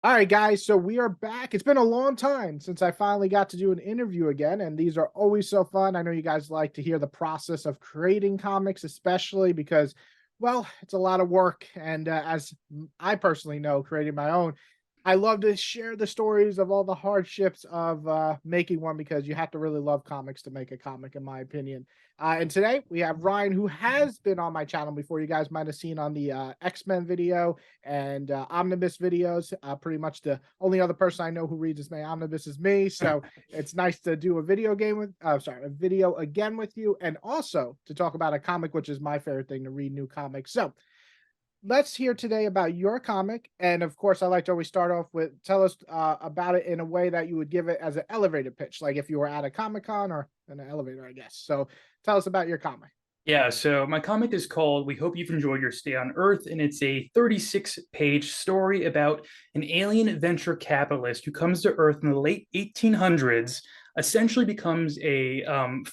All right, guys. So we are back. It's been a long time since I finally got to do an interview again, and these are always so fun. I know you guys like to hear the process of creating comics, especially because, well, it's a lot of work. And I personally know, creating my own, I love to share the stories of all the hardships of making one because you have to really love comics to make a comic, in my opinion. And today we have Ryan, who has been on my channel before. You guys might have seen on the X-Men video and omnibus videos. Pretty much the only other person I know who reads this many omnibus is me. So it's nice to do a video game with, a video again with you, and also to talk about a comic, which is my favorite thing to read new comics. So let's hear today about your comic. And of course, I like to always start off with tell us about it in a way that you would give it as an elevator pitch, like if you were at a Comic Con or in an elevator, I guess. So tell us about your comic. Yeah, so my comic is called We Hope You've Enjoyed Your Stay on Earth, and it's a 36-page story about an alien venture capitalist who comes to Earth in the late 1800s, essentially becomes a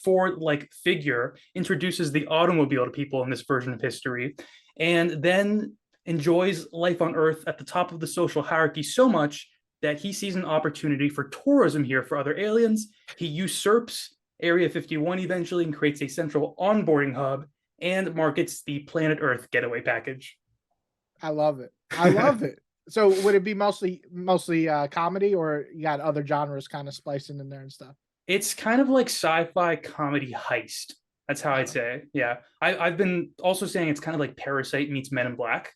Ford-like figure, introduces the automobile to people in this version of history, and then enjoys life on Earth at the top of the social hierarchy so much that he sees an opportunity for tourism here for other aliens. He usurps Area 51 eventually and creates a central onboarding hub and markets the Planet Earth getaway package. I love it. I love it. So would it be mostly comedy, or you got other genres kind of splicing in there and stuff? It's kind of like sci-fi comedy heist. That's how I'd Uh, say. Yeah. I've been also saying it's kind of like Parasite meets Men in Black.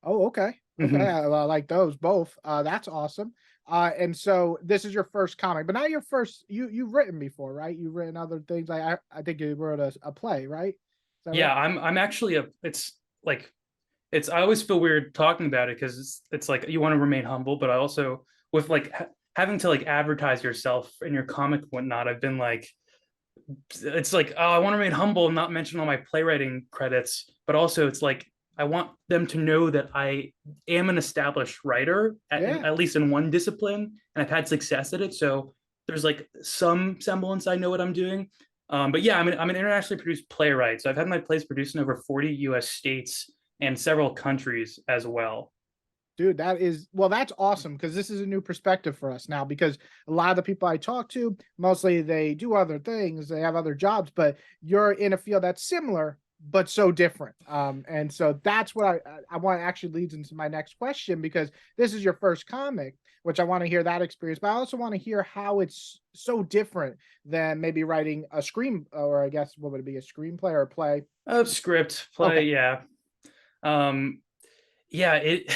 oh, okay. Okay. Mm-hmm. I like those both. That's awesome. And so this is your first comic, but not your first. You've written before, right? You've written other things. Like I think you wrote a play, right? Is that Yeah, right? I'm actually a it's like it's I always feel weird talking about it because it's like you want to remain humble, but I also with like having to like advertise yourself in your comic and whatnot, I've been like it's like oh I want to remain humble and not mention all my playwriting credits, but also it's like I want them to know that I am an established writer Yeah. at least in one discipline, and I've had success at it. So there's like some semblance I know what I'm doing. But yeah, I'm an internationally produced playwright, so I've had my plays produced in over 40 U.S. states and several countries as well. Dude, that's awesome because this is a new perspective for us now. Because a lot of the people I talk to, mostly they do other things, they have other jobs, but you're in a field that's similar but so different. And so that's what I want, actually leads into my next question, because this is your first comic, which I want to hear that experience, but I also want to hear how it's so different than maybe writing a screen, or I guess what would it be, a screenplay or a play? Script play, Okay. yeah. Um, yeah, it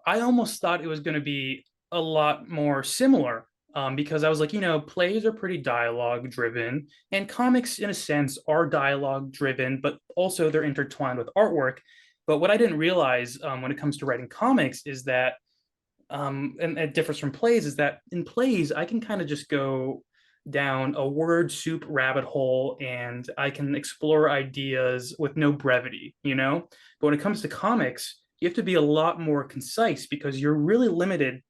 I almost thought it was going to be a lot more similar because I was like, plays are pretty dialogue driven, and comics, in a sense, are dialogue driven, but also they're intertwined with artwork. But what I didn't realize when it comes to writing comics is that, and it differs from plays, is that in plays, I can kind of just go down a word soup rabbit hole and I can explore ideas with no brevity, you know? But when it comes to comics, you have to be a lot more concise because you're really limited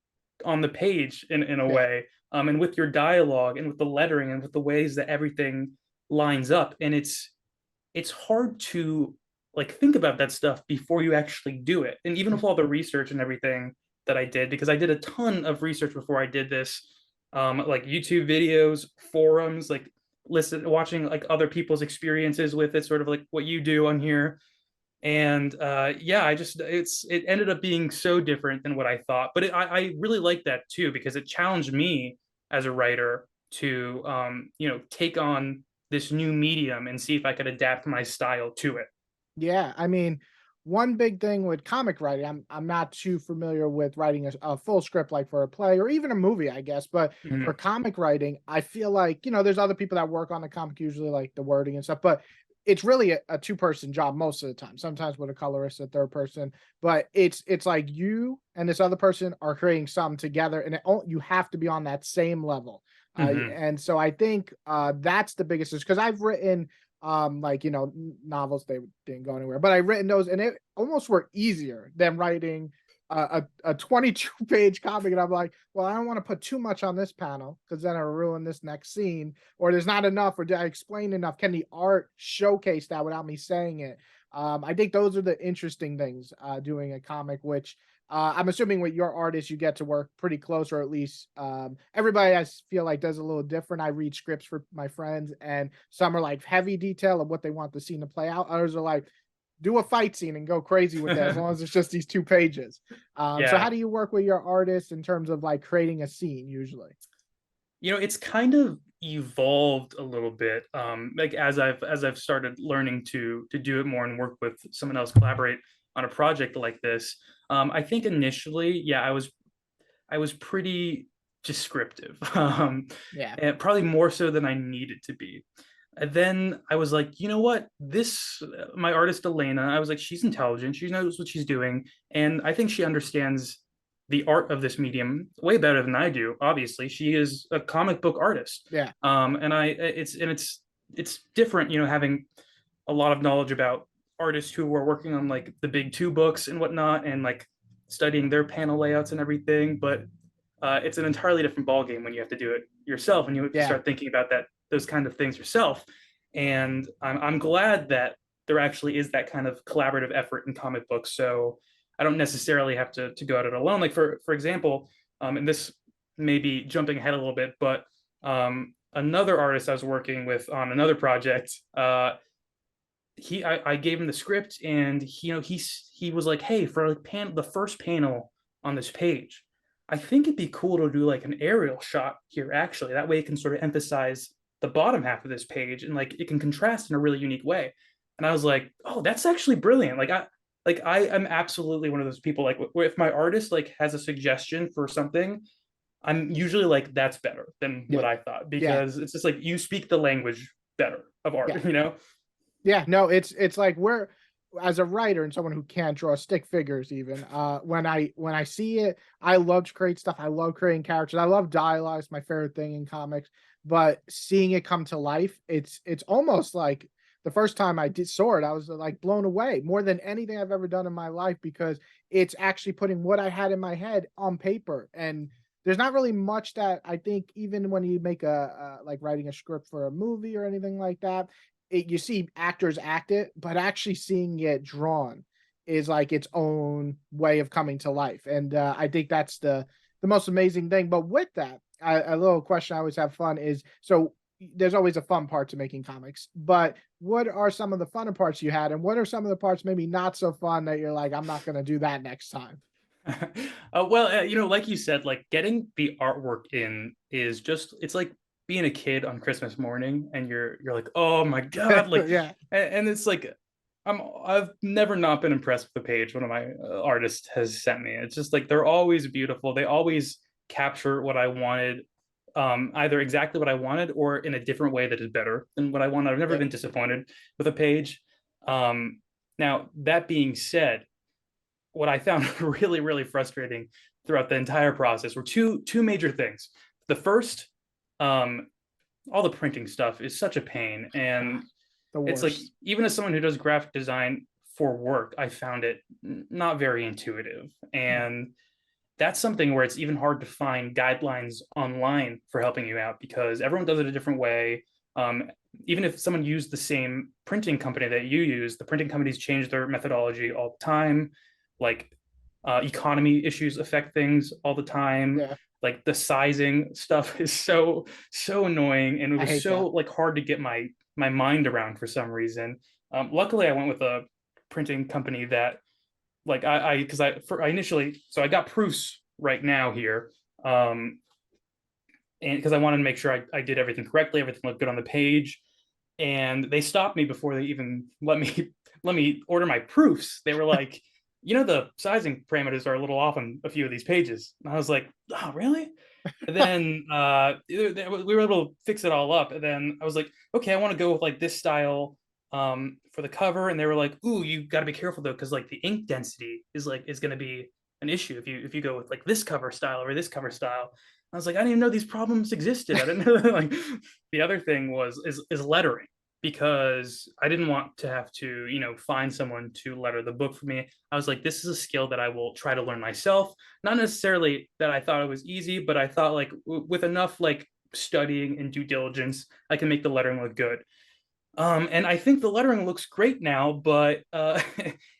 on the page in a Yeah. way, and with your dialogue and with the lettering and with the ways that everything lines up. And it's hard to like think about that stuff before you actually do it. And even with all the research and everything that I did, because I did a ton of research before I did this, like YouTube videos, forums, like listen, watching like other people's experiences with it, sort of like what you do on here. And yeah, it ended up being so different than what I thought. But I really like that too because it challenged me as a writer to take on this new medium and see if I could adapt my style to it. Yeah, I mean, one big thing with comic writing, I'm not too familiar with writing a full script like for a play or even a movie, I guess. But for Mhm. comic writing, I feel like, there's other people that work on the comic, usually like the wording and stuff. But it's really a two-person job most of the time. Sometimes with a colorist, a third person, but it's like you and this other person are creating something together, and you have to be on that same level. Mhm. And so I think that's the biggest, because I've written like, novels, they didn't go anywhere, but I written those and it almost were easier than writing a 22 page comic. And I'm like, well, I don't want to put too much on this panel because then I'll ruin this next scene, or there's not enough, or did I explain enough? Can the art showcase that without me saying it? I think those are the interesting things doing a comic, which I'm assuming with your artist, you get to work pretty close, or at least everybody feel like does a little different. I read scripts for my friends, and some are like heavy detail of what they want the scene to play out. Others are like, do a fight scene and go crazy with it as long as it's just these 2 pages. So how Yeah. do you work with your artist in terms of like creating a scene usually? It's kind of evolved a little bit. Like as I've started learning to do it more and work with someone else, collaborate on a project like this. I think initially, yeah, I was pretty descriptive, Yeah. and probably more so than I needed to be. And then I was like, you know what? This my artist Elena, I was like, she's intelligent, she knows what she's doing, and I think she understands the art of this medium way better than I do. Obviously, she is a comic book artist, Yeah. and it's different, having a lot of knowledge about artists who were working on like the big two books and whatnot, and like studying their panel layouts and everything. But it's an entirely different ballgame when you have to do it yourself and you have to Yeah. start thinking about those kind of things yourself. And I'm glad that there actually is that kind of collaborative effort in comic books. So I don't necessarily have to go at it alone. Like for example, and this may be jumping ahead a little bit, but another artist I was working with on another project, I gave him the script, and he was like, hey, for like the first panel on this page, I think it'd be cool to do like an aerial shot here, actually. That way it can sort of emphasize the bottom half of this page, and like it can contrast in a really unique way. And I was like, oh, that's actually brilliant. Like I am absolutely one of those people, like where if my artist like has a suggestion for something, I'm usually like, that's better than what Yeah. I thought, Yeah. because it's just like you speak the language better of Yeah. art, you know? Yeah, no, it's like we're as a writer and someone who can't draw stick figures even, when I see it, I love to create stuff. I love creating characters. I love dialogue. It's my favorite thing in comics. But seeing it come to life, it's almost like the first time I did saw it, I was like blown away more than anything I've ever done in my life because it's actually putting what I had in my head on paper. And there's not really much that I think even when you make like writing a script for a movie or anything like that, you see actors act it, but actually seeing it drawn is like its own way of coming to life. And I think that's the most amazing thing. But with that, a little question I always have fun is so there's always a fun part to making comics, but what are some of the funner parts you had, and what are some of the parts maybe not so fun that you're like, I'm not going to do that next time? Well, like you said, like getting the artwork in is just, it's like being a kid on Christmas morning, and you're like, oh my God, like, Yeah, and it's like, I've never not been impressed with the page one of my artists has sent me. It's just like they're always beautiful. They always capture what I wanted, either exactly what I wanted or in a different way that is better than what I wanted. I've never yeah, been disappointed with a page. Um, Now that being said, what I found really, really frustrating throughout the entire process were two major things. The first, um, all the printing stuff is such a pain, ah, and the it's like, worst. even as someone who does graphic design for work, I found it not very intuitive, Yeah, and that's something where it's even hard to find guidelines online for helping you out, because everyone does it a different way. Um, Even if someone used the same printing company that you use, the printing companies change their methodology all the time. Like economy issues affect things all the time. yeah, Like the sizing stuff is so annoying, and it I was hate so that. like hard to get my mind around for some reason. Luckily, I went with a printing company that, like, I initially, so I got proofs right now here, and because I wanted to make sure I did everything correctly, everything looked good on the page, and they stopped me before they even let me let me order my proofs. They were like, the sizing parameters are a little off on a few of these pages. And I was like, oh, really? And then we were able to fix it all up. And then I was like, okay, I want to go with like this style for the cover. And they were like, ooh, you got to be careful though, because like the ink density is going to be an issue if you go with like this cover style or this cover style. I was like, I didn't even know these problems existed. I didn't know. Like, the other thing is lettering, because I didn't want to have to, find someone to letter the book for me. I was like, this is a skill that I will try to learn myself. Not necessarily that I thought it was easy, but I thought like with enough like studying and due diligence, I can make the lettering look good. And I think the lettering looks great now, but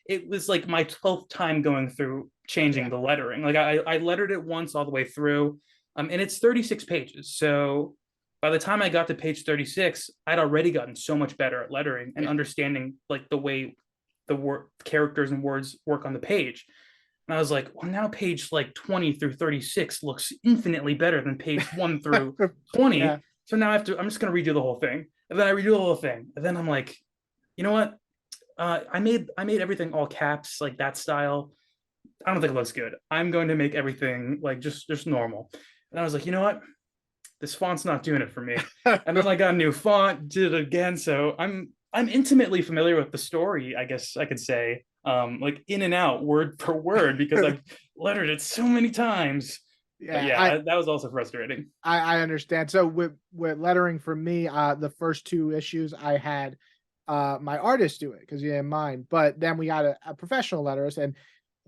it was like my 12th time going through changing Yeah. the lettering. Like I lettered it once all the way through, and it's 36 pages. So by the time I got to page 36, I'd already gotten so much better at lettering and Yeah. understanding like the way the word characters and words work on the page. And I was like, well, now page like 20 through 36 looks infinitely better than page 1 through Yeah. 20. So now I'm just gonna redo the whole thing. And then I redo the whole thing. And then I'm like, you know what? I made everything all caps, like that style. I don't think it looks good. I'm going to make everything like just normal. And I was like, you know what? This font's not doing it for me. And then I got a new font, did it again. So I'm intimately familiar with the story, I guess I could say, like in and out, word per word, because I've lettered it so many times. But Yeah, yeah, that was also frustrating. I understand. So with lettering for me, the first 2 issues I had my artist do it because he didn't mind. But then we got a professional letterist, and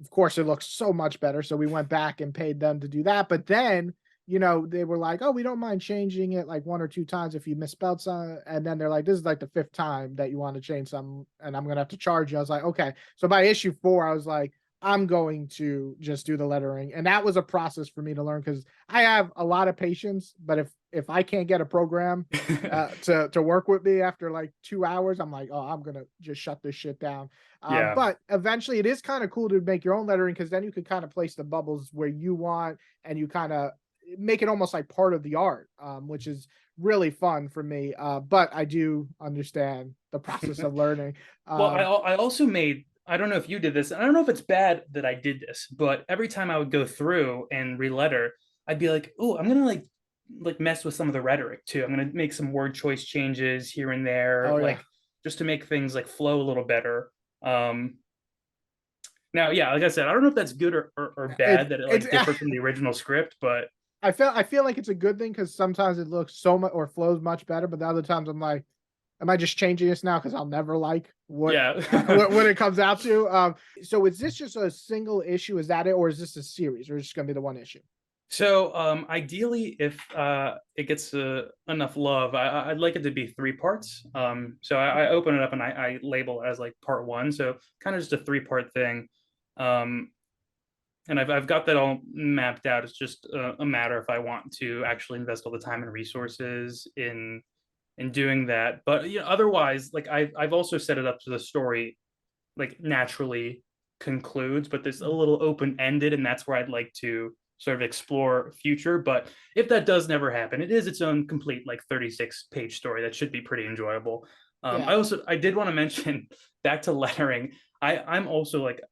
of course it looks so much better. So we went back and paid them to do that. But then, they were like, "Oh, we don't mind changing it like 1 or 2 times if you misspelled something." And then they're like, "This is like the 5th time that you want to change something, and I'm gonna have to charge you." I was like, "Okay." So by issue 4, I was like, I'm going to just do the lettering. And that was a process for me to learn because I have a lot of patience, but if I can't get a program to work with me after like 2 hours, I'm like, oh, I'm gonna just shut this shit down. Yeah. But eventually, it is kind of cool to make your own lettering because then you can kind of place the bubbles where you want, and you kind of make it almost like part of the art, which is really fun for me. But I do understand the process of learning. Well, Um, I also made, I don't know if you did this, and I don't know if it's bad that I did this, but every time I would go through and reletter, I'd be like, oh, I'm gonna like mess with some of the rhetoric too. I'm gonna make some word choice changes here and there, oh yeah. like just to make things like flow a little better. Um, Now, yeah, like I said, I don't know if that's good or It bad that it it's like differed from the original script, but I feel like it's a good thing because sometimes it looks so much or flows much better, but the other times I'm like, am I just changing this now because I'll never like what yeah. what it comes out to? So is this just a single issue? Is that it, or is this a series, or is it gonna be the one issue? So ideally, if it gets enough love, I'd like it to be 3 parts. So I open it up and I label it as like part one. So kind of just a 3 part thing. Um, and I've got that all mapped out. It's just a matter if I want to actually invest all the time and resources in doing that. But otherwise, like I've also set it up so the story like naturally concludes, but there's a little open ended, and that's where I'd like to sort of explore future. But if that does never happen, it is its own complete like 36-page story that should be pretty enjoyable. Yeah. I did want to mention back to lettering. I'm also like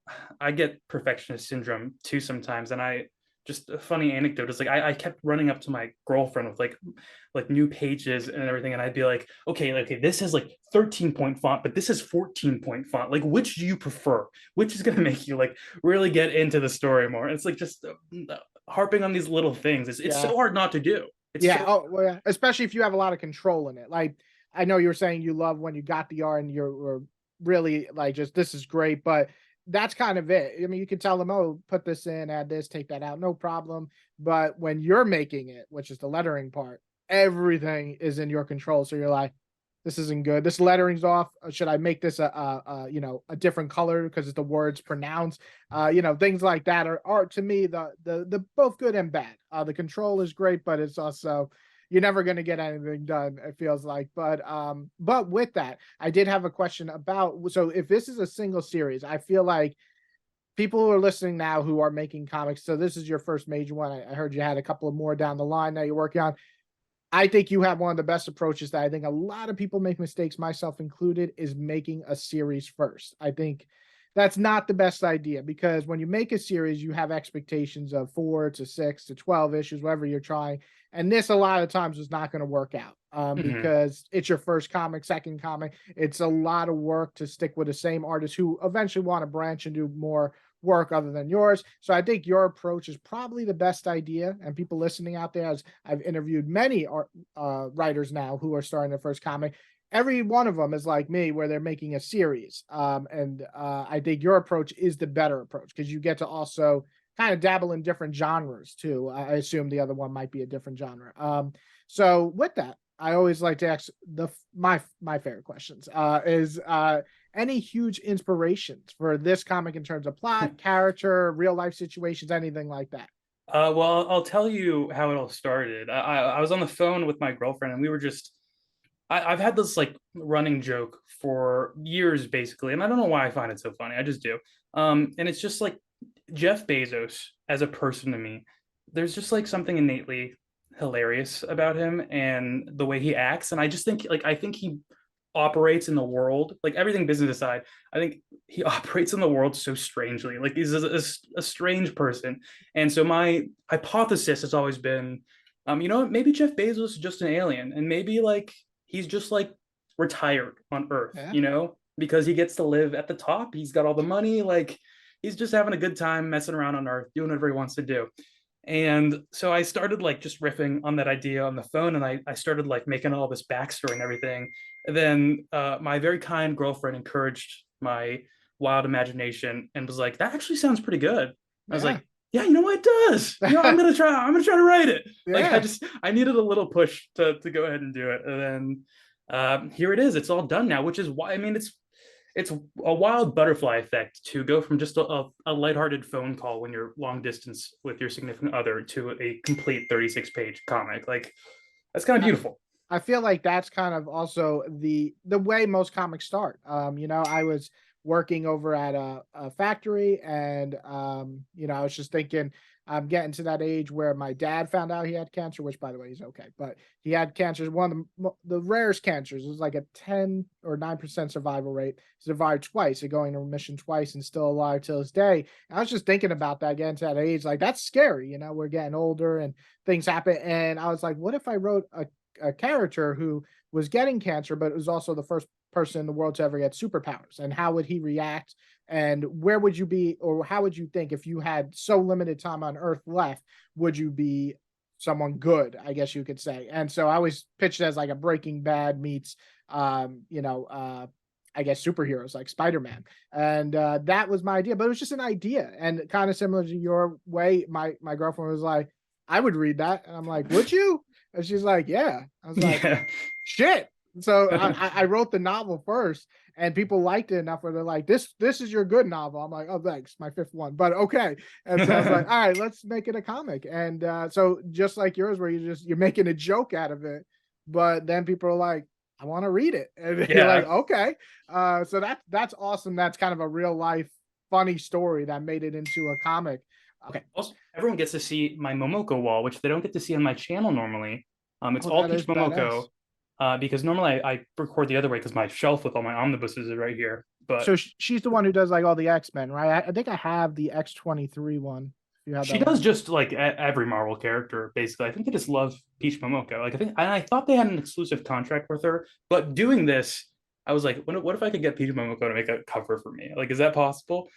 I get perfectionist syndrome too sometimes, and I just a funny anecdote is like I kept running up to my girlfriend with like new pages and everything, and I'd be like, okay, this is like 13-point font, but this is 14-point font. Like, which do you prefer? Which is gonna make you like really get into the story more? And it's like just harping on these little things. It's Yeah. so hard not to do. It's Yeah. so Oh, well, yeah. Especially if you have a lot of control in it. Like, I know you were saying you love when you got the art and you were really like, just this is great, but that's kind of it. I mean, you could tell them, oh, put this in, add this, take that out, no problem. But when you're making it, which is the lettering part, everything is in your control. So you're like, this isn't good. This lettering's off. Should I make this a different color because it's the words pronounced? Things like that are to me the both good and bad. The control is great, but it's also you're never going to get anything done. It feels like, but with that, I did have a question about. So if this is a single series, I feel like people who are listening now who are making comics. So this is your first major one. I heard you had a couple of more down the line that you're working on. I think you have one of the best approaches that I think a lot of people make mistakes, myself included, is making a series first. I think that's not the best idea because when you make a series, you have expectations of 4 to 6 to 12 issues, whatever you're trying. And this, a lot of times, is not going to work out mhm. because it's your first comic, second comic. It's a lot of work to stick with the same artist who eventually want to branch and do more work other than yours. So I think your approach is probably the best idea. And people listening out there, as I've interviewed many art, writers now who are starting their first comic, every one of them is like me, where they're making a series. And I think your approach is the better approach because you get to also kind of dabble in different genres too. I assume the other one might be a different genre. So with that, I always like to ask my favorite questions. Is any huge inspirations for this comic in terms of plot, character, real life situations, anything like that? Well, I'll tell you how it all started. I was on the phone with my girlfriend, and we were just. I've had this like running joke for years, basically, and I don't know why I find it so funny. I just do. And it's just like Jeff Bezos as a person to me. There's just like something innately hilarious about him and the way he acts, and I just think like I think he operates in the world, like everything business aside, I think he operates in the world so strangely. Like he's a strange person. And so my hypothesis has always been, you know what, maybe Jeff Bezos is just an alien, and maybe like he's just like retired on Earth, Yeah. you know, because he gets to live at the top. He's got all the money, like he's just having a good time messing around on Earth, doing whatever he wants to do. And so I started like just riffing on that idea on the phone, and I started like making all this backstory and everything. And then my very kind girlfriend encouraged my wild imagination and was like, that actually sounds pretty good. I was Yeah. like, yeah, you know what, it does. You know, I'm gonna try to write it. Like Yeah. I needed a little push to go ahead and do it. And then here it is. It's all done now, which is why I mean it's a wild butterfly effect to go from just a lighthearted phone call when you're long distance with your significant other to a complete 36-page comic. Like that's kind of beautiful. I feel like that's kind of also the way most comics start. I was working over at a factory, and I was just thinking I'm getting to that age where my dad found out he had cancer, which by the way he's okay, but he had cancer, one of the rarest cancers. It was like a 10 or 9% survival rate. He survived twice, so going to remission twice, and still alive till this day. And I was just thinking about that, getting to that age, like that's scary. We're getting older and things happen, and I was like, what if I wrote a character who was getting cancer, but was also the first person in the world to ever get superpowers? And how would he react? And where would you be, or how would you think if you had so limited time on Earth left? Would you be someone good? I guess you could say. And so I always pitched it as like a Breaking Bad meets, I guess superheroes like Spider-Man, and that was my idea. But it was just an idea, and kind of similar to your way. My girlfriend was like, "I would read that," and I'm like, "Would you?" And she's like, "Yeah." I was like, Yeah. "Shit." So I wrote the novel first, and people liked it enough where they're like, "This is your good novel." I'm like, "Oh, thanks, my fifth one," but okay. And so I was like, "All right, let's make it a comic." And so just like yours, where you're making a joke out of it, but then people are like, "I want to read it," and you're like, Yeah. "Okay." So that's awesome. That's kind of a real life funny story that made it into a comic. Okay. Also, everyone gets to see my Momoko wall, which they don't get to see on my channel normally. It's Oh, all that Peach is badass. Momoko, because normally I record the other way because my shelf with all my omnibuses is right here. But So she's the one who does like all the X-Men, right? I think I have the X-23 one. If you have she that one. does just like every Marvel character, basically. I think they just love Peach Momoko. Like I thought they had an exclusive contract with her, but doing this, I was like, what if I could get Peach Momoko to make a cover for me? Like, is that possible?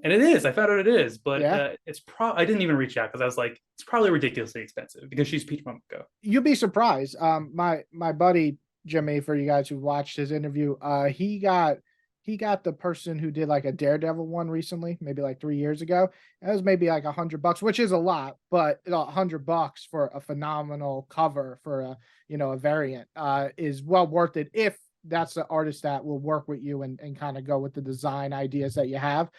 And it is. I found out it is, but Yeah. it's I didn't even reach out because I was like, it's probably ridiculously expensive because she's Peach Momoko. You'd be surprised. My buddy Jimmy, for you guys who watched his interview, he got the person who did like a Daredevil one recently, maybe like 3 years ago. It was maybe like $100, which is a lot, but $100 for a phenomenal cover for a variant is well worth it if that's the artist that will work with you and kind of go with the design ideas that you have.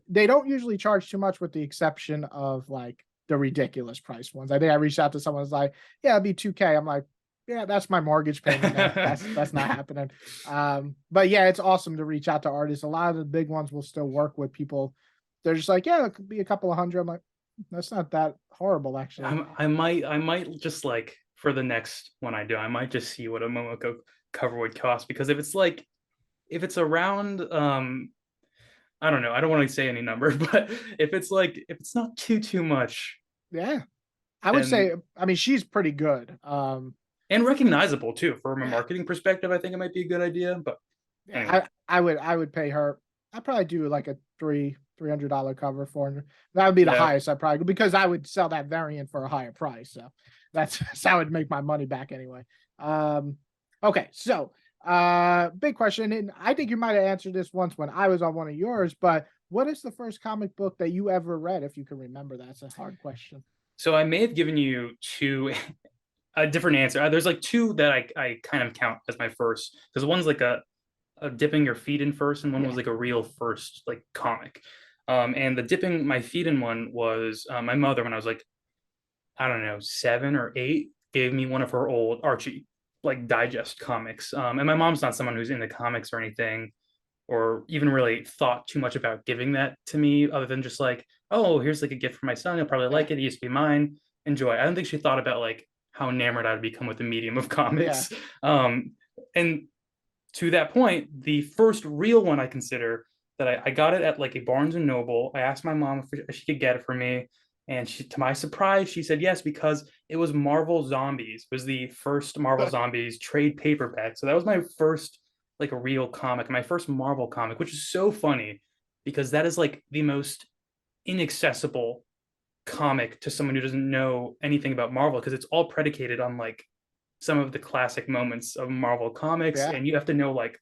They don't usually charge too much, with the exception of like the ridiculous price ones. I think I reached out to someone who's like, yeah, it'd be 2K. I'm like, yeah, that's my mortgage payment. No, that's not happening. But yeah, it's awesome to reach out to artists. A lot of the big ones will still work with people. They're just like, yeah, it could be a couple of hundred. I'm like, that's not that horrible, actually. I might just like for the next one I do, I might just see what a Momoko cover would cost because if it's around I don't know, I don't want to say any number, but if it's not too much Yeah. I would and say, I mean, she's pretty good. and recognizable too from a Yeah, marketing perspective, I think it might be a good idea. But yeah, anyway, I would pay her. I'd probably do like a $300 cover, 400. That would be the yeah. highest I probably, because I would sell that variant for a higher price. So that's how I would make my money back anyway. Um, okay, so big question, and I think you might have answered this once when I was on one of yours, but what is the first comic book that you ever read, if you can remember? That's a hard question. So I may have given you two a different answer. There's like two that I kind of count as my first because one's like a dipping your feet in first, and one Yeah. was like a real first like comic. And the dipping my feet in one was my mother, when I was like, I don't know, 7 or 8, gave me one of her old Archie like digest comics. And my mom's not someone who's into comics or anything, or even really thought too much about giving that to me, other than just like, oh, here's like a gift for my son. He'll probably Yeah. like it. It used to be mine. Enjoy. I don't think she thought about like how enamored I'd become with the medium of Yeah. comics. And to that point, the first real one I consider that I got it at like a Barnes and Noble. I asked my mom if she could get it for me, and she, to my surprise, she said yes because it was Marvel Zombies. It was the first Marvel Zombies trade paperback. So that was my first like a real comic, my first Marvel comic, which is so funny because that is like the most inaccessible comic to someone who doesn't know anything about Marvel, because it's all predicated on like some of the classic moments of Marvel comics, Yeah. and you have to know like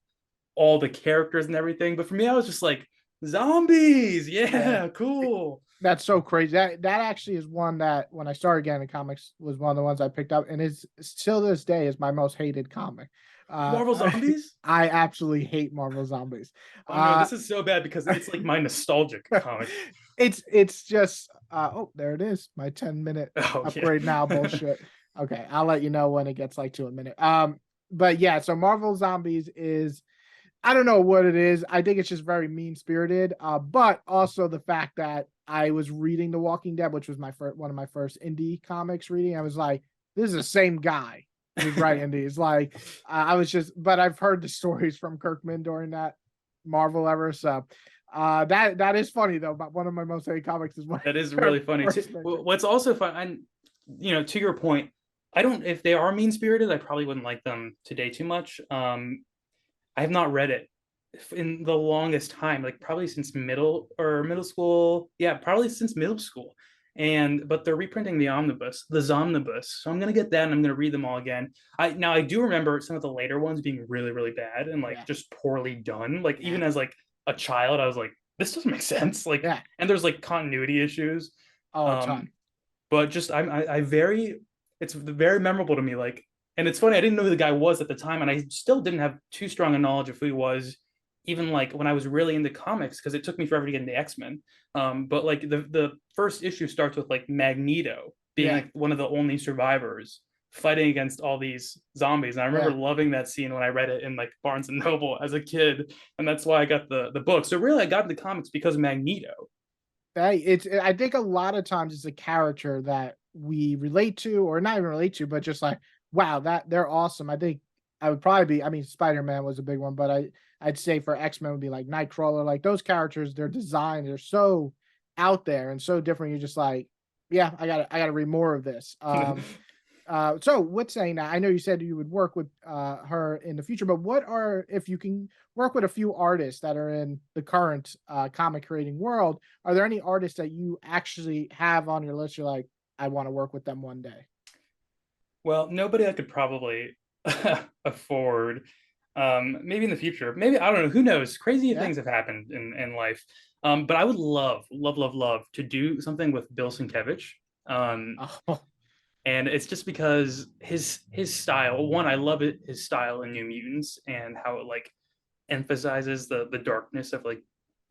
all the characters and everything. But for me, I was just like, zombies, Yeah. yeah, cool. That's so crazy. That actually is one that when I started getting into comics was one of the ones I picked up, and is still this day is my most hated comic. Marvel I, Zombies? I absolutely hate Marvel Zombies. Oh no, Uh, this is so bad because it's like my nostalgic comic. it's just oh, there it is, my 10-minute Oh upgrade now yeah. bullshit. Okay, I'll let you know when it gets like to a minute. But yeah, so Marvel Zombies is, I don't know what it is. I think it's just very mean spirited. But also the fact that I was reading The Walking Dead, which was my first one of my first indie comics reading. I was like, this is the same guy who's writing these. Like, I was just, but I've heard the stories from Kirkman during that Marvel era. So that is funny though. But one of my most hated comics is one That is of really funny too. first mention. What's also fun, and to your point, I don't. If they are mean spirited, I probably wouldn't like them today too much. I have not read it in the longest time, like probably since middle school. Yeah, probably since middle school. And but they're reprinting the Zomnibus. So I'm gonna get that and I'm gonna read them all again. I do remember some of the later ones being really, really bad and like Yeah, just poorly done. Like yeah, even as like a child, I was like, this doesn't make sense. Like, yeah. and there's like continuity issues. Oh, a ton. But just I very, it's very memorable to me. Like, and it's funny, I didn't know who the guy was at the time, and I still didn't have too strong a knowledge of who he was, even like when I was really into comics, because it took me forever to get into X-Men. But like the first issue starts with like Magneto being Yeah, like one of the only survivors fighting against all these zombies. And I remember yeah. loving that scene when I read it in like Barnes and Noble as a kid, and that's why I got the book. So really, I got into comics because of Magneto. Hey, it's I think a lot of times it's a character that we relate to, or not even relate to, but just like, wow, that they're awesome. I think I would probably be, I mean, Spider-Man was a big one, but I'd say for X-Men would be like Nightcrawler, like those characters, their design, they're so out there and so different. You're just like, yeah, I gotta read more of this. So with saying that, I know you said you would work with her in the future, but what are, if you can work with a few artists that are in the current comic creating world, are there any artists that you actually have on your list? You're like, I want to work with them one day. Well, nobody I could probably afford. Maybe in the future. Maybe I don't know. Who knows? Crazy Yeah. things have happened in life. But I would love to do something with Bill Sienkiewicz. Um, Oh, and it's just because his style. One, I love it, his style in New Mutants and how it like emphasizes the darkness of like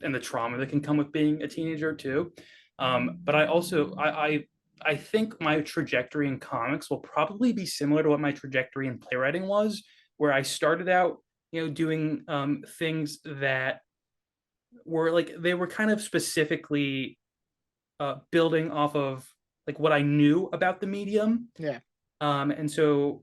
and the trauma that can come with being a teenager too. But I also I think my trajectory in comics will probably be similar to what my trajectory in playwriting was, where I started out, doing things that were like they were kind of specifically building off of like what I knew about the medium. yeah. And so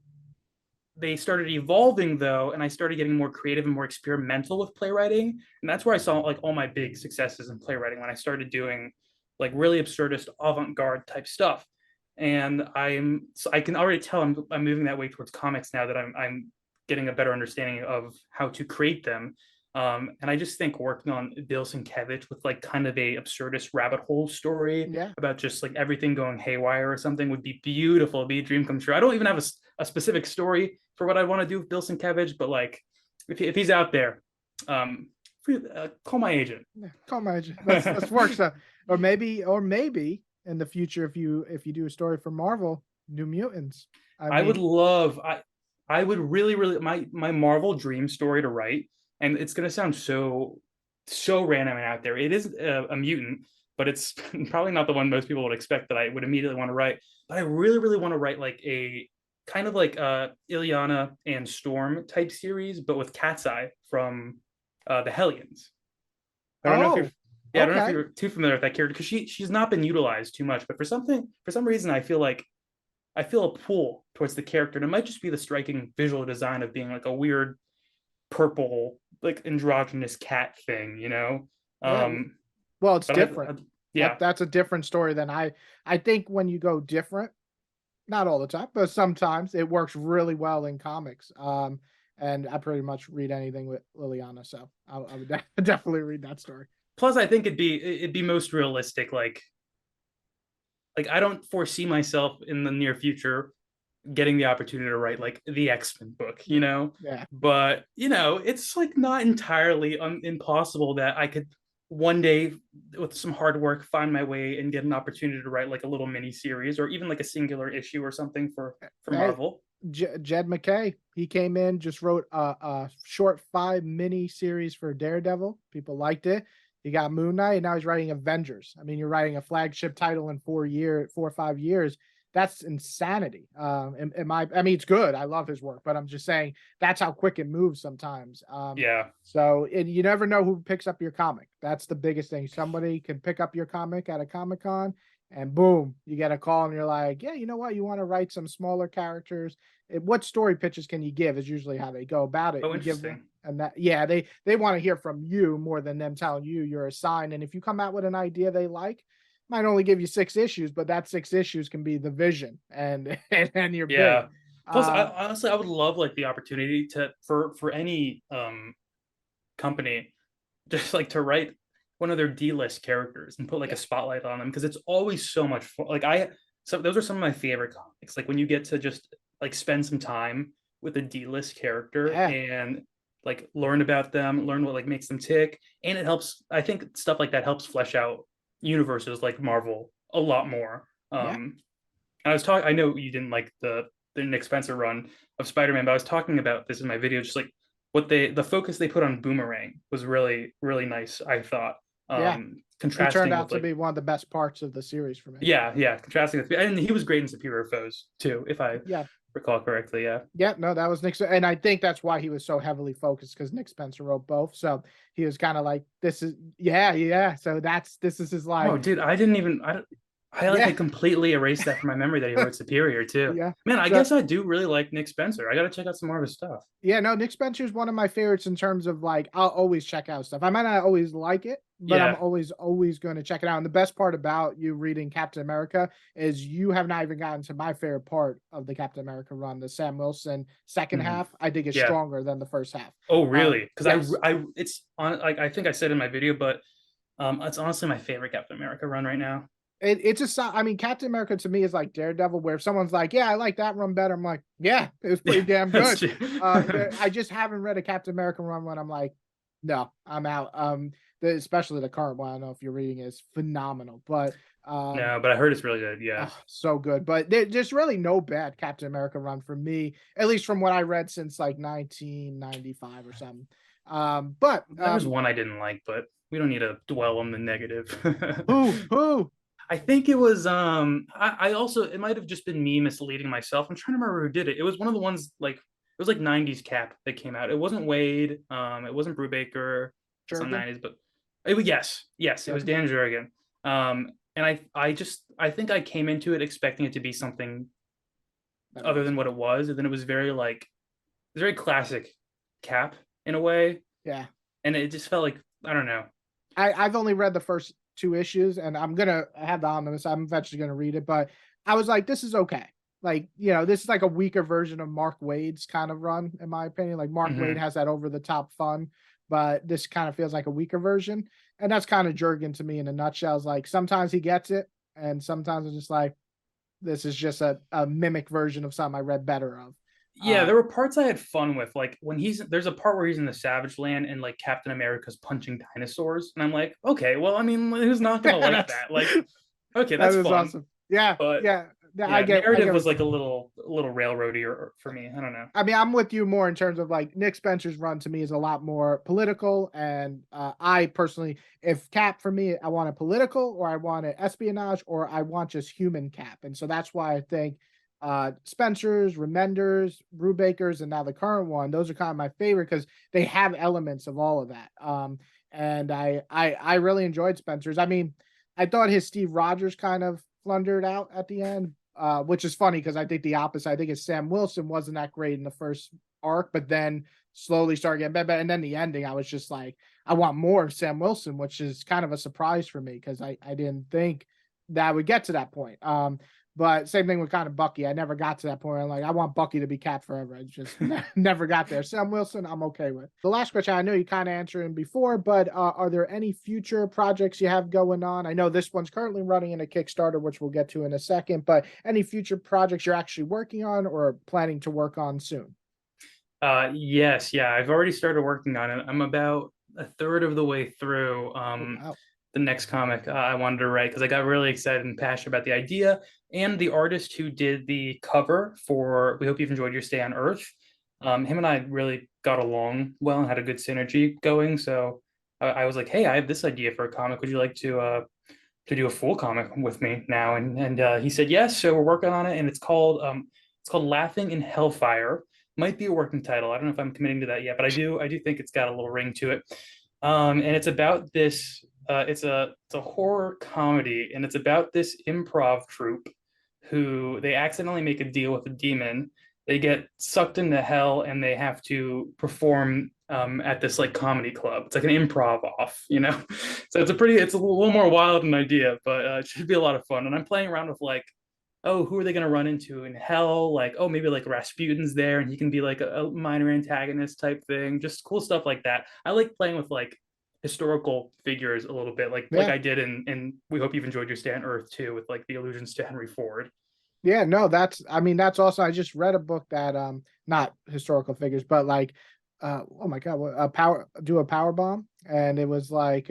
they started evolving though, and I started getting more creative and more experimental with playwriting, and that's where I saw like all my big successes in playwriting when I started doing like really absurdist avant-garde type stuff. And I can already tell I'm moving that way towards comics now that I'm getting a better understanding of how to create them. And I just think working on Bill Sienkiewicz with like kind of a absurdist rabbit hole story Yeah. about just like everything going haywire or something would be beautiful. It'd be a dream come true. I don't even have a specific story for what I want to do with Bill Sienkiewicz, but like if he's out there, um, call my agent. Yeah. Call my agent. Let's work so, or maybe in the future, if you do a story for Marvel, New Mutants. I I would mean, love I would really my Marvel dream story to write and it's gonna sound so random and out there. It is a mutant, but it's probably not the one most people would expect that I would immediately want to write. But I really want to write like a kind of like Ilyana and Storm type series, but with Cat's Eye from the Hellions. I don't know if you're Oh, yeah, I don't know if okay. you're too familiar with that character because she's not been utilized too much, but for some reason I feel like I feel a pull towards the character, and it might just be the striking visual design of being like a weird purple, like androgynous cat thing, you know? Yeah. Um, Well, it's but different. yeah, That's a different story than I think when you go different, not all the time, but sometimes it works really well in comics. And I pretty much read anything with Liliana, so I would definitely read that story. plus I think it'd be most realistic. Like I don't foresee myself in the near future getting the opportunity to write like the X-Men book, you know. Yeah. But you know, it's like not entirely impossible that I could one day, with some hard work, find my way and get an opportunity to write like a little mini series or even like a singular issue or something for Hey, Marvel. Jed McKay, he came in, just wrote a short 5 mini series for Daredevil. People liked it. He got Moon Knight, and now he's writing Avengers. I mean, you're writing a flagship title in 4 or 5 years. That's insanity. I mean, it's good. I love his work, but I'm just saying that's how quick it moves sometimes. Yeah. So you never know who picks up your comic. That's the biggest thing. Somebody can pick up your comic at a Comic Con, and boom, you get a call, and you're like, yeah, you know what? You want to write some smaller characters. What story pitches can you give? Is usually how they go about it. Oh, You give one, interesting. and that, yeah, they want to hear from you more than them telling you you're assigned. And if you come out with an idea they like, might only give you 6 issues, but that 6 issues can be the vision, and and you're big. Yeah. Plus, I Um, honestly I would love like the opportunity to for any company just like to write one of their D-list characters and put like a yeah, spotlight on them because it's always so much fun. So those are some of my favorite comics. Like when you get to just like spend some time with a D-list character yeah, and like learn about them, learn what like makes them tick, and it helps. I think stuff like that helps flesh out universes like Marvel a lot more. yeah. I was talking. I know you didn't like the Nick Spencer run of Spider-Man, but I was talking about this in my video, just like what the focus they put on Boomerang was really nice. I thought Yeah, he turned contrasting out with to like be one of the best parts of the series for me. yeah contrasting with and he was great in Superior Foes too, if I Yeah, recall correctly. Yeah. yeah, no, that was Nick, and I think that's why he was so heavily focused because Nick Spencer wrote both. So he was kind of like, "This is, yeah, yeah." So this is his Oh, like, dude, I didn't even I like yeah, had completely erased that from my memory that he wrote Superior too. yeah. Man, I So guess I do really like Nick Spencer. I got to check out some more of his stuff. yeah, no, Nick Spencer is one of my favorites in terms of like I'll always check out stuff. I might not always like it, but I'm Yeah. always going to check it out. And the best part about you reading Captain America is you have not even gotten to my favorite part of the Captain America run, the Sam Wilson second Mhm. half. I think is Yeah. stronger than the first half. Oh, really? Because Yes, it's on like I think I said in my video, but it's honestly my favorite Captain America run right now. it's just I mean, Captain America to me is like Daredevil, where if someone's like, "Yeah, I like that run better," I'm like, "Yeah, it was pretty Yeah, damn that's good." true. I just haven't read a Captain America run when I'm like, "No, I'm out." Especially the current one. I don't know if you're reading it, is phenomenal, but No, but I heard it's really good. Yeah. so good. But there's really no bad Captain America run for me, at least from what I read since like 1995 or something. But There was one I didn't like, but we don't need to dwell on the negative. who? I think it was I also it might have just been me misleading myself. I'm trying to remember who did it. It was one of the ones like it was like 90s Cap that came out. It wasn't Wade, it wasn't Brubaker, that's not Jurgen? 90s, but yes, it was Jurgen? Dan Jurgen. And I think I came into it expecting it to be something That other was. than what it was, and then it was very like it's very classic Cap in a way, Yeah. and it just felt like I don't know. I've only read the first 2 issues, and I'm gonna have the omnibus. I'm eventually gonna read it, but I was like, this is okay. Like, this is like a weaker version of Mark Wade's kind of run, in my opinion. Like Mark Wade Hmm. has that over the top fun, but this kind of feels like a weaker version. And that's kind of Jurgen to me in a nutshell. Is like sometimes he gets it, and sometimes it's just like this is just a mimic version of something I read better of. Yeah, Uh there were parts I had fun with. Like when there's a part where he's in the Savage Land and like Captain America's punching dinosaurs, and I'm like, okay, well, I mean, who's not gonna like that's that? Like, okay, that that's is fun, awesome. Yeah, but yeah. I Yeah, get narrative what was you like mean. a little railroady for me. I don't know. I mean, I'm with you more in terms of like Nick Spencer's run to me is a lot more political, and I personally, if Cap for me, I want a political, or I want an espionage, or I want just human Cap, and so that's why I think Spencer's, Remender's, Brubaker's, and now the current one, those are kind of my favorite because they have elements of all of that. And I really enjoyed Spencer's. I mean, I thought his Steve Rogers kind of flundered out at the end, which is funny because I think the opposite. I think it's Sam Wilson wasn't that great in the first arc, but then slowly started getting better. And then the ending, I was just like, I want more of Sam Wilson, which is kind of a surprise for me because I didn't think that would get to that point. But same thing with kind of Bucky. I never got to that point. I'm like, I want Bucky to be Cap forever. I just never got there. Sam Wilson, I'm okay with. The last question, I know you kind of answered him before, but are there any future projects you have going on? I know this one's currently running in a Kickstarter, which we'll get to in a second, but any future projects you're actually working on or planning to work on soon? Yes, yeah, I've already started working on it. I'm about a third of the way through Oh, wow. the next comic I wanted to write because I got really excited and passionate about the idea and the artist who did the cover for We Hope You've Enjoyed Your Stay on Earth. Him and I really got along well and had a good synergy going. So I was like, hey, I have this idea for a comic. Would you like to do a full comic with me now? And he said yes. So we're working on it, and it's called Laughing in Hellfire. Might be a working title. I don't know if I'm committing to that yet, but I do think it's got a little ring to it. And it's about this. It's a horror comedy, and it's about this improv troupe who they accidentally make a deal with a demon. They get sucked into hell, and they have to perform at this like comedy club. It's like an improv off, you know. So it's a little more wild an idea, but it should be a lot of fun. And I'm playing around with like, oh, who are they going to run into in hell? Like, oh, maybe like Rasputin's there, and he can be like a minor antagonist type thing. Just cool stuff like that. I like playing with like historical figures a little bit, like Yeah. I did in We Hope You've Enjoyed Your Stay on Earth too, with like the allusions to Henry Ford. Yeah, no, that's I mean, that's also I just read a book that not historical figures, but like oh my god, a power bomb, and it was like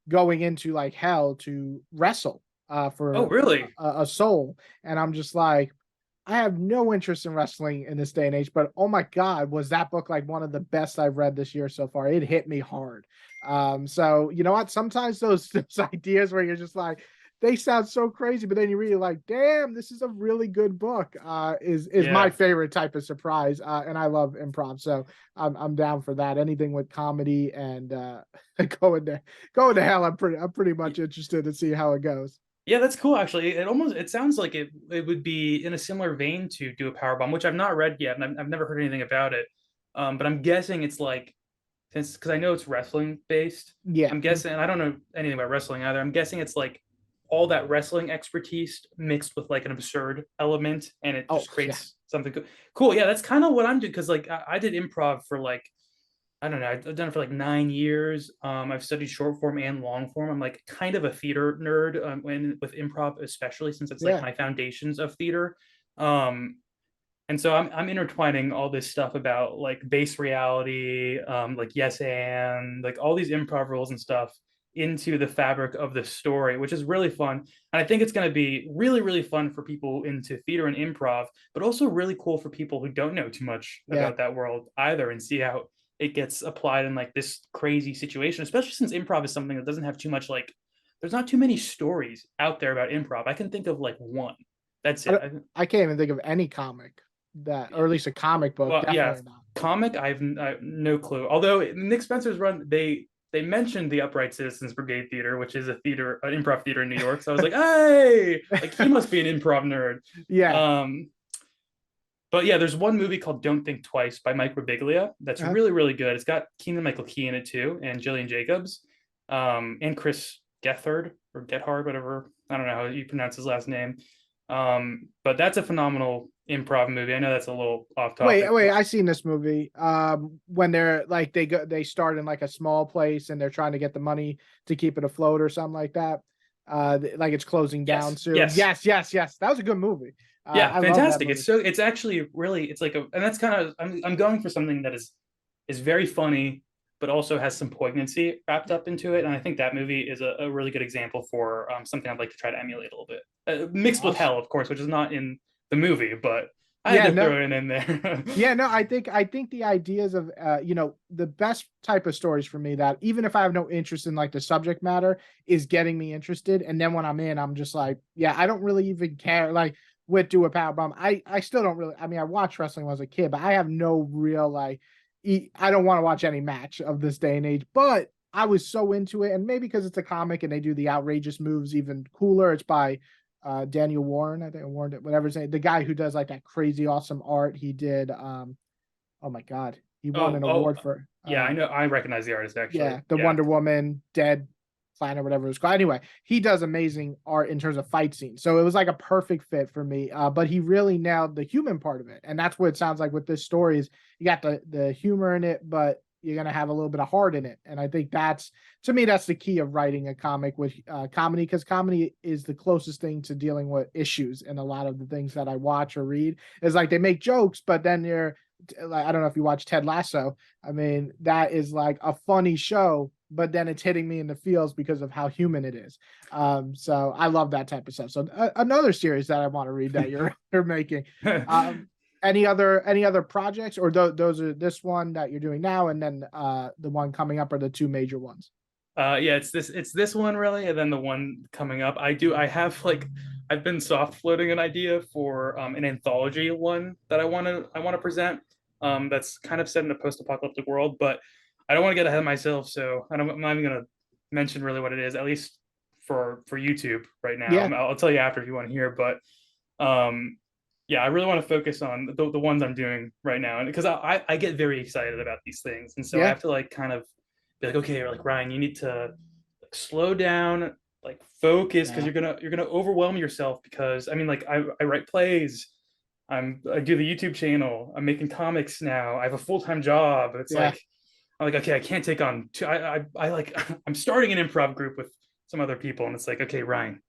going into like hell to wrestle Oh, for really? a soul. And I'm just like, I have no interest in wrestling in this day and age, but oh my god, was that book like one of the best I've read this year so far. It hit me hard. So you know what? Sometimes those ideas where you're just like, they sound so crazy, but then you read it like, damn, this is a really good book. Is my Yeah. favorite type of surprise. And I love improv. So I'm down for that. Anything with comedy and going to hell, I'm pretty much interested to see how it goes. Yeah, that's cool actually. It sounds like it would be in a similar vein to do a power bomb, which I've not read yet, and I've never heard anything about it. But I'm guessing it's like, since because I know it's wrestling based, Yeah. I'm guessing, and I don't know anything about wrestling either. I'm guessing it's like all that wrestling expertise mixed with like an absurd element, and it Oh just yeah. creates something cool. Cool. Yeah, that's kind of what I'm doing because like I did improv for like, I don't know, I've done it for like 9 years. I've studied short form and long form. I'm like kind of a theater nerd when with improv, especially since it's like Yeah. my foundations of theater. Um, and so I'm intertwining all this stuff about like base reality, like yes and like all these improv rules and stuff into the fabric of the story, which is really fun. And I think it's going to be really fun for people into theater and improv, but also really cool for people who don't know too much Yeah. about that world either, and see how it gets applied in like this crazy situation, especially since improv is something that doesn't have too much like, there's not too many stories out there about improv. I can think of like one. That's I, it. don't- I can't even think of any comic that, or at least a comic book. Well, yeah, Definitely not. comic. I have no clue. Although Nick Spencer's run, they mentioned the Upright Citizens Brigade Theater, which is an improv theater in New York. So I was like, hey, like he must be an improv nerd. Yeah. Um, but yeah, there's one movie called Don't Think Twice by Mike Birbiglia that's Uh, really good. It's got Keenan Michael Key in it too, and Jillian Jacobs, and Chris Gethard or Gethard, whatever. I don't know how you pronounce his last name. But that's a phenomenal improv movie. I know that's a little off wait, topic, wait. but I seen this movie. When they're like they start in like a small place and they're trying to get the money to keep it afloat or something like that. Like it's closing down yes, soon. yes, Yes. That was a good movie. yeah, I love that fantastic. movie. It's actually really, it's like a, and that's kind of, I'm going for something that is very funny, but also has some poignancy wrapped up into it. And I think that movie is a really good example for something I'd like to try to emulate a little bit. Mixed with Awesome. Hell, of course, which is not in the movie, but I had Yeah, to no, throw it in there. yeah, no, I think the ideas of the best type of stories for me that even if I have no interest in like the subject matter is getting me interested, and then when I'm in, I'm just like, yeah, I don't really even care. Like with Do a Power Bomb, I still don't really. I mean, I watched wrestling when I was a kid, but I have no real like. I don't want to watch any match of this day and age, but I was so into it, and maybe because it's a comic and they do the outrageous moves even cooler. It's by Daniel Warren, I think Warren, whatever his name, the guy who does like that crazy awesome art. He did oh my god, he won Oh, an oh, award for yeah, I know. I recognize the artist actually. yeah, the Yeah. Wonder Woman Dead Planet, whatever it's called. Anyway, he does amazing art in terms of fight scenes. So it was like a perfect fit for me. But he really nailed the human part of it. And that's what it sounds like with this story is you got the humor in it, but you're gonna have a little bit of heart in it. And I think that's to me, that's the key of writing a comic with comedy, because comedy is the closest thing to dealing with issues. And a lot of the things that I watch or read is like they make jokes, but then you're like, I don't know if you watch Ted Lasso. I mean, that is like a funny show, but then it's hitting me in the feels because of how human it is. So I love that type of stuff. So another series that I want to read that you're making. Um, any other projects, or those are this one that you're doing now, and then the one coming up are the two major ones? Yeah, it's this one really, and then the one coming up. I have like I've been soft floating an idea for an anthology one that I want to present. That's kind of set in a post-apocalyptic world, but I don't want to get ahead of myself, so I'm not even gonna mention really what it is, at least for YouTube right now. Yeah, I'll tell you after if you want to hear, but um yeah, I really want to focus on the ones I'm doing right now, and because I get very excited about these things, and so I yeah, have to like kind of be like, okay, like Ryan, you need to like slow down, like focus, because yeah, you're gonna overwhelm yourself. Because I mean, like I write plays, I do the YouTube channel, I'm making comics now, I have a full-time job. It's yeah. like I'm like, okay, I can't take on two. I like I'm starting an improv group with some other people, and it's like, okay, Ryan,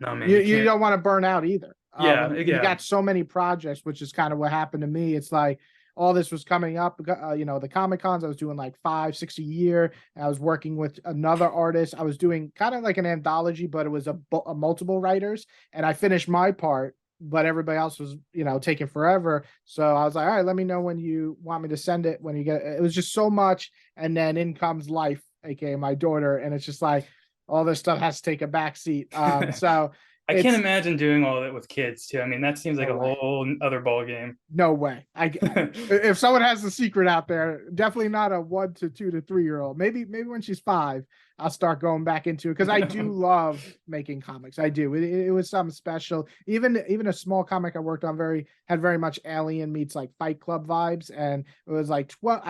no man, you you you can't. don't want to burn out either. Yeah, When you yeah. got so many projects, which is kind of what happened to me. It's like all this was coming up. The Comic Cons, I was doing like 5, 6 a year. And I was working with another artist. I was doing kind of like an anthology, but it was a multiple writers, and I finished my part. But everybody else was, taking forever. So I was like, all right, let me know when you want me to send it. When you get it, it was just so much, and then in comes life, aka my daughter, and it's just like all this stuff has to take a back seat. So I can't it's imagine doing all of it with kids too. I mean, that seems like no a way. whole other ball game. No way. If someone has the secret out there, definitely not a 1 to 2 to 3 year old. Maybe when she's 5, I'll start going back into it because I do love making comics. I do. It was something special. Even a small comic I worked on had very much Alien meets like Fight Club vibes, and it was like 12.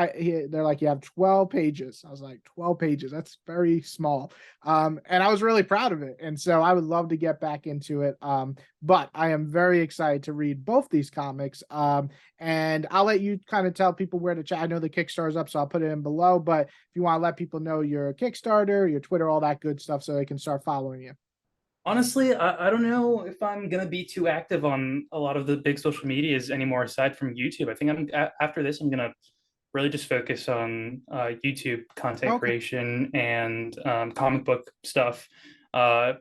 They're like, you have 12 pages. I was like, 12 pages. That's very small. And I was really proud of it, and so I would love to get back into it. But I am very excited to read both these comics. And I'll let you kind of tell people where to check. I know the Kickstarter is up, so I'll put it in below. But if you want to let people know your Kickstarter, your Twitter, all that good stuff, so they can start following you. Honestly, I don't know if I'm gonna be too active on a lot of the big social medias anymore, aside from YouTube. I think after this, I'm gonna really just focus on YouTube content Okay. creation and comic book stuff. Uh,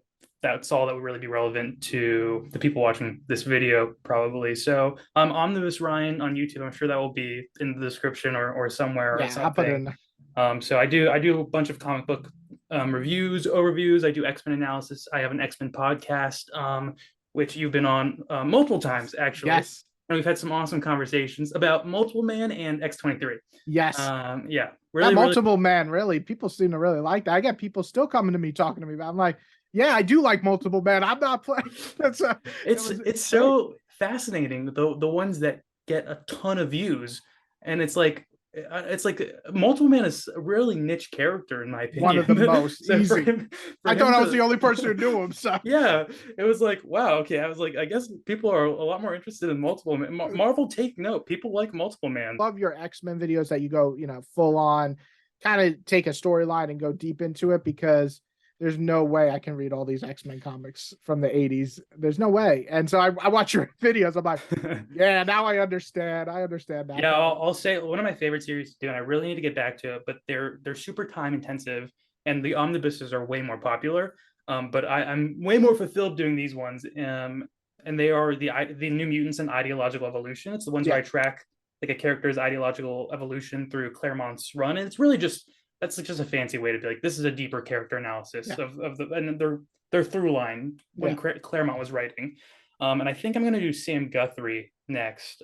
that's all that would really be relevant to the people watching this video, probably. So Omnibus Ryan on YouTube. I'm sure that will be in the description or somewhere or Yeah, I'll put it something. in. So I do a bunch of comic book reviews, overviews. I do X-Men analysis. I have an X-Men podcast, which you've been on multiple times actually, Yes. and we've had some awesome conversations about Multiple Man and X-23. Yes. Yeah, That really, really. multiple man, really, people seem to really like that. I get people still coming to me talking to me about. I'm like, yeah, I do like multiple man. I'm not playing. That's It's it's great. so fascinating, the ones that get a ton of views, and it's like Multiple Man is a really niche character in my One of the opinion. most So for easy. him for I thought him I was the to only person who knew him. So yeah, it was like, wow, okay. I was like, I guess people are a lot more interested in Multiple Man. Marvel, take note, people like Multiple Man. love your X-Men videos that you go, full on, kind of take a storyline and go deep into it, because there's no way I can read all these X-Men comics from the 80s. There's no way. And so I watch your videos. I'm like, yeah, now I understand. I understand that Yeah, part. I'll say one of my favorite series to do, and I really need to get back to it, but they're super time intensive, and the omnibuses are way more popular. But I'm way more fulfilled doing these ones. And they are the New Mutants and Ideological Evolution. It's the ones where Yeah. I track like a character's ideological evolution through Claremont's run, and it's really just that's just a fancy way to be like this is a deeper character analysis Yeah. of the and their through line when Yeah. Claremont was writing. And I think I'm gonna do Sam Guthrie next,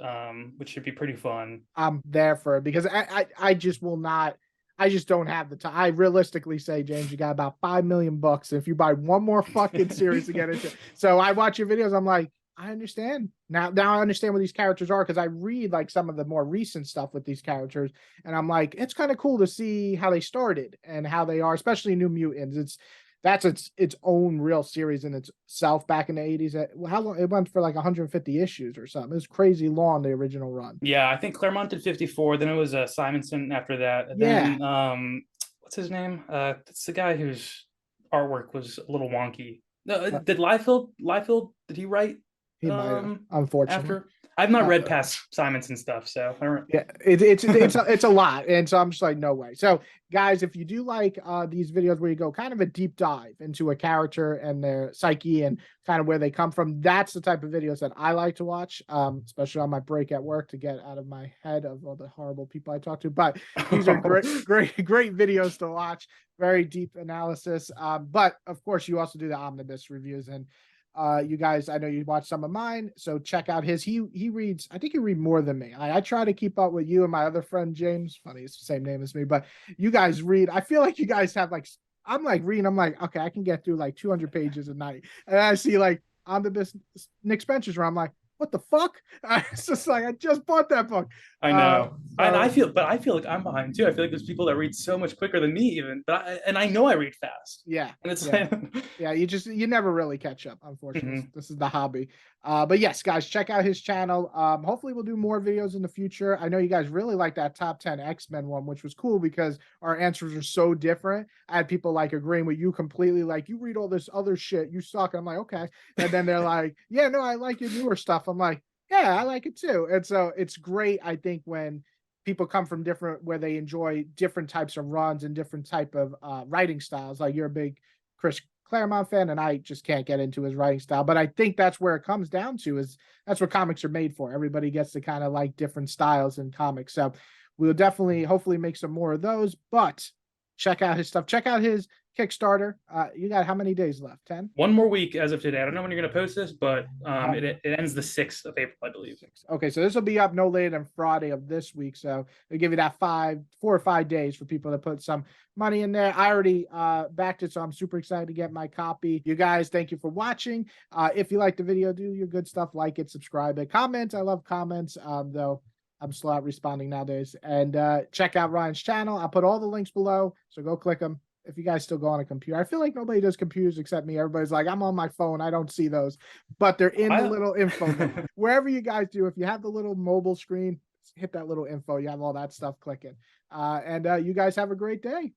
which should be pretty fun. I'm there for it because I just will not. I just don't have the time. I realistically say, James, you got about 5 million bucks if you buy one more fucking series to get into. So I watch your videos. I'm like, I understand now. Now I understand what these characters are because I read like some of the more recent stuff with these characters, and I'm like, it's kind of cool to see how they started and how they are, especially New Mutants. That's its own real series in itself back in the 80s. How long it went for like 150 issues or something. It was crazy long, the original run. Yeah, I think Claremont did 54. Then it was Simonson after that. And Yeah. then what's his name? It's the guy whose artwork was a little wonky. No, did Liefeld did he write He might have, unfortunately. after? I've not read Uh, past Simonson stuff, so I don't. yeah, it's a lot, and so I'm just like, no way. So, guys, if you do like these videos where you go kind of a deep dive into a character and their psyche and kind of where they come from, that's the type of videos that I like to watch, especially on my break at work to get out of my head of all the horrible people I talk to. But these are great, great videos to watch. Very deep analysis. But of course, you also do the omnibus reviews, and you guys, I know you watch some of mine, so check out his. He reads, I think you read more than me. I try to keep up with you and my other friend James. Funny, it's the same name as me, but you guys read. I feel like you guys have like, I'm like reading, I'm like, okay, I can get through like 200 pages a night. And I see like on the business Nick Spencer's where I'm like, what the fuck? It's just like I just bought that book. I know. And So I feel like I'm behind too. I feel like there's people that read so much quicker than me even. And I know I read fast. yeah, And it's yeah. like Yeah, you never really catch up, unfortunately. Mhm. This is the hobby. But yes, guys, check out his channel. Hopefully we'll do more videos in the future. I know you guys really like that top 10 X-Men one, which was cool because our answers are so different. I had people like agreeing with you completely, like you read all this other shit, you suck. I'm like, okay. And then they're like, yeah, no, I like your newer stuff. I'm like, yeah, I like it too. And so it's great, I think, when people come from different where they enjoy different types of runs and different type of writing styles. Like you're a big Chris Claremont fan, and I just can't get into his writing style. But I think that's where it comes down to is that's what comics are made for. Everybody gets to kind of like different styles in comics. So we'll definitely, hopefully, make some more of those. But check out his stuff. Check out his Kickstarter. You got how many days left? 10? one more week as of today. I don't know when you're gonna post this, but it ends the 6th of April, I believe. Okay, so this will be up no later than Friday of this week. So they'll give you that 4 or 5 days for people to put some money in there. I already backed it, so I'm super excited to get my copy. You guys, thank you for watching. If you like the video, do your good stuff, like it, subscribe it, comment. I love comments, though I'm slow at responding nowadays. And check out Ryan's channel. I'll put all the links below, so go click them. If you guys still go on a computer, I feel like nobody does computers except me. Everybody's like, I'm on my phone. I don't see those, but they're in the little info. Wherever you guys do, if you have the little mobile screen, hit that little info. You have all that stuff clicking. And you guys have a great day.